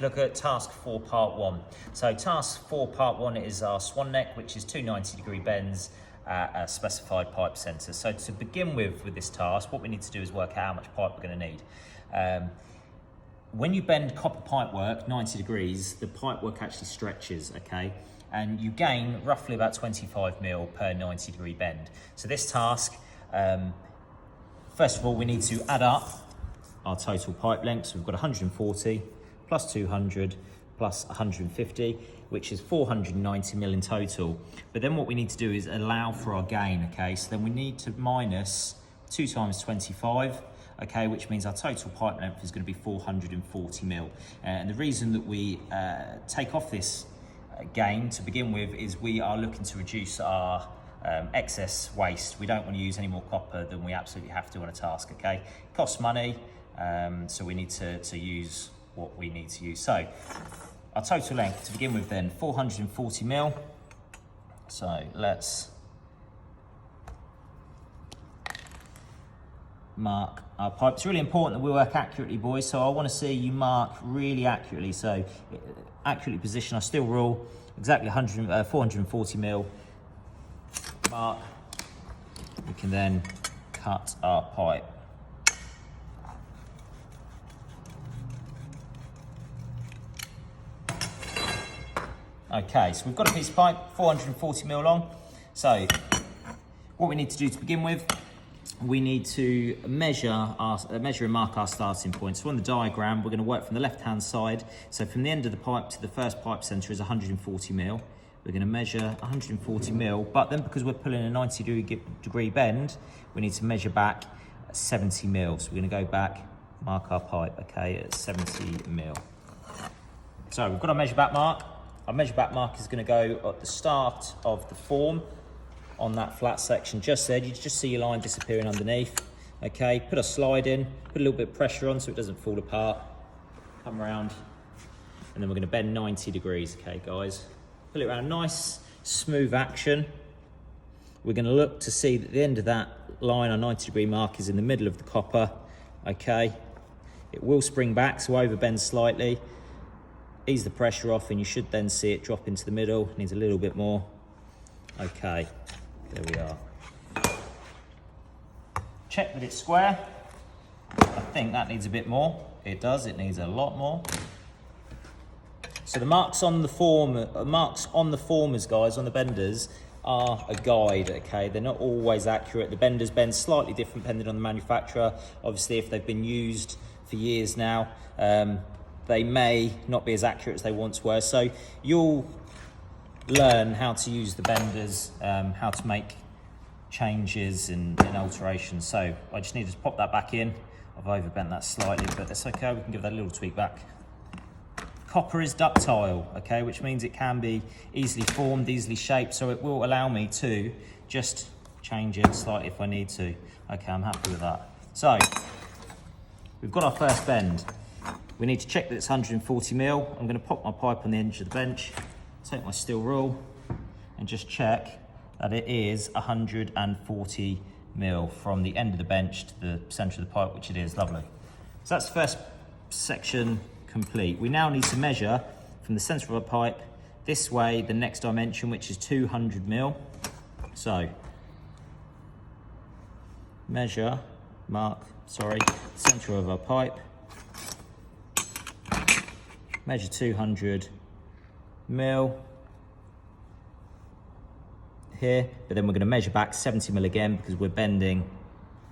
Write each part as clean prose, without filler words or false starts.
Look at task 4 part 1. So task 4 part 1 is our swan neck, which is two 90-degree bends at a specified pipe centre. So to begin with this task, what we need to do is work out how much pipe we're going to need. When you bend copper pipe work 90 degrees, the pipe work actually stretches, okay? And you gain roughly about 25 mil per 90 degree bend. So this task, first of all, we need to add up our total pipe length. So we've got 140 plus 200 plus 150, which is 490 mil in total. But then what we need to do is allow for our gain, okay? So then we need to minus 2 times 25, okay, which means our total pipe length is going to be 440 mil. And the reason that we take off this gain to begin with is we are looking to reduce our excess waste. We don't want to use any more copper than we absolutely have to on a task, okay? It costs money, so we need to use what we need to use. So our total length to begin with then, 440 mil. So let's mark our pipe. It's really important that we work accurately, boys, so I want to see you mark really accurately. So accurately position our steel rule, exactly 440 mil. Mark. We can then cut our pipe. Okay, so we've got a piece of pipe, 440 mil long. So what we need to do to begin with, we need to measure and mark our starting point. So on the diagram, we're going to work from the left-hand side. So from the end of the pipe to the first pipe centre is 140 mil. We're going to measure 140 mil, but then because we're pulling a 90-degree bend, we need to measure back 70 mil. So we're going to go back, mark our pipe, okay, at 70 mil. So we've got our measure back mark. Our measure back mark is going to go at the start of the form on that flat section just there. You just see your line disappearing underneath. Okay, put a slide in, put a little bit of pressure on so it doesn't fall apart. Come around, and then we're going to bend 90 degrees, okay, guys? Pull it around, nice, smooth action. We're going to look to see that the end of that line, our 90-degree mark, is in the middle of the copper, okay? It will spring back, so overbend slightly. Ease the pressure off, and you should then see it drop into the middle. It needs a little bit more. Okay, there we are. Check that it's square. I think that needs a bit more. It does, it needs a lot more. So the marks on the formers, guys, on the benders, are a guide, okay? They're not always accurate. The benders bend slightly different depending on the manufacturer. Obviously, if they've been used for years now, they may not be as accurate as they once were. So you'll learn how to use the benders, how to make changes and alterations. So I just need to pop that back in. I've overbent that slightly, but that's okay. We can give that a little tweak back. Copper is ductile, okay, which means it can be easily formed, easily shaped. So it will allow me to just change it slightly if I need to. Okay, I'm happy with that. So we've got our first bend. We need to check that it's 140 mil. I'm going to pop my pipe on the edge of the bench, take my steel rule, and just check that it is 140 mil from the end of the bench to the centre of the pipe, which it is. Lovely. So that's the first section complete. We now need to measure from the centre of our pipe this way, the next dimension, which is 200 mil. So measure, centre of our pipe. Measure 200 mil here, but then we're going to measure back 70 mil again because we're bending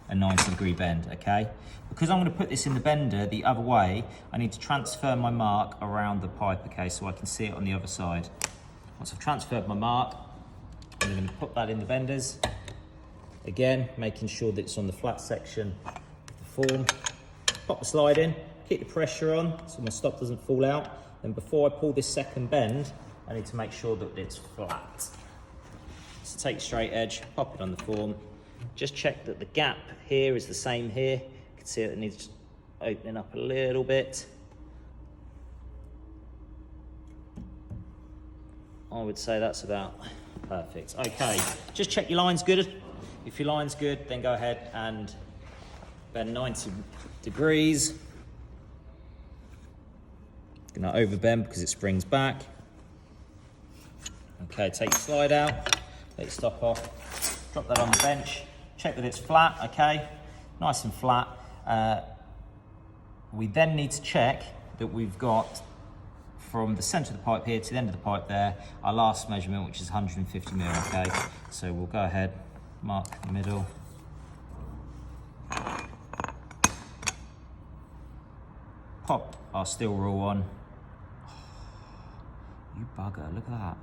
a 90-degree bend, okay? Because I'm going to put this in the bender the other way, I need to transfer my mark around the pipe, okay, so I can see it on the other side. Once I've transferred my mark, I'm going to put that in the benders. Again, making sure that it's on the flat section of the form. Pop the slide in. Keep the pressure on so my stop doesn't fall out. Then before I pull this second bend, I need to make sure that it's flat. So take straight edge, pop it on the form. Just check that the gap here is the same here. You can see it needs opening up a little bit. I would say that's about perfect. Okay, just check your line's good. If your line's good, then go ahead and bend 90 degrees. Getting that over bend because it springs back. Okay, take your slide out, let your stop off, drop that on the bench, check that it's flat, okay, nice and flat. We then need to check that we've got from the center of the pipe here to the end of the pipe there, our last measurement, which is 150 mil, okay? So we'll go ahead, mark the middle. Pop our steel rule on. You bugger, look at that.